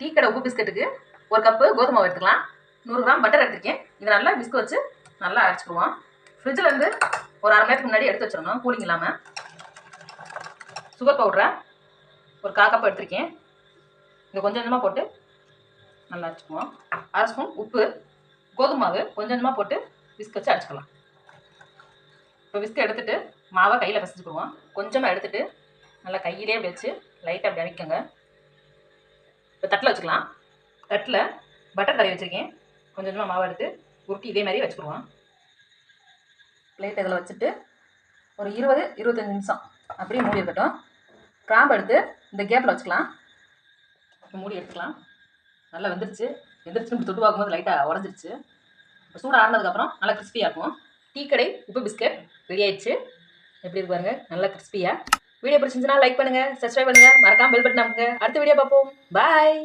Tea கடை உப்பு பிஸ்கட்டுக்கு 1 cup கோதுமை மாவு எடுத்துக்கலாம். 100 கிராம் பட்டர் எடுத்துருக்கேன். இதை நல்லா விஸ்க் வச்சு நல்லா அரைச்சிக்குவோம். ஃப்ரிட்ஜில் இருந்து ஒரு அரை மணி நேரத்துக்கு முன்னாடி எடுத்து வச்சிடணும், கூலிங் இல்லாமல். சுகர் பவுடரை ஒரு 1/4 கப் எடுத்துருக்கேன். இதை கொஞ்சம் கொஞ்சமாக போட்டு நல்லா அரைச்சிக்குவோம். 1/2 ஸ்பூன் உப்பு, கோதுமை மாவு கொஞ்சம் கொஞ்சமாக போட்டு விஸ்க் வச்சு அரைச்சிக்கலாம். இப்போ விஸ்க் எடுத்துகிட்டு மாவை கையில் பிசைஞ்சுக்குவோம். கொஞ்சமாக எடுத்துகிட்டு நல்லா கையிலே வச்சு லைட்டாக அப்படி அரைக்கங்க. இப்போ தட்டில் வச்சுக்கலாம். தட்டில் பட்டர் தடவி வச்சுருக்கேன். கொஞ்சம் கொஞ்சமாக மாவு எடுத்து உருட்டி இதே மாதிரி வச்சுக்குருவோம். பிளேட் இதில் வச்சுட்டு ஒரு 20-25 நிமிஷம் அப்படியே மூடி இருக்கட்டும். கிராம்பு எடுத்து இந்த கேப்பில் வச்சுக்கலாம். இப்போ மூடி எடுத்துக்கலாம். நல்லா வெந்துருச்சுன்னு தொட்டு பார்க்கும்போது லைட்டாக உடஞ்சிருச்சு. இப்போ சூடு ஆறுனதுக்கப்புறம் நல்லா கிறிஸ்பியாக இருக்கும். டீ கடை உப்பு பிஸ்கட் ரெடி ஆயிடுச்சு. எப்படி இருக்கு பாருங்க, நல்லா கிறிஸ்பியாக. வீடியோ பிடிச்சிருந்துச்சுன்னா லைக் பண்ணுங்கள், சப்ஸ்கிரைப் பண்ணுங்கள், மறக்காம பெல் பட்டன் அமுக்குங்க. அடுத்த வீடியோ பார்ப்போம். பாய்.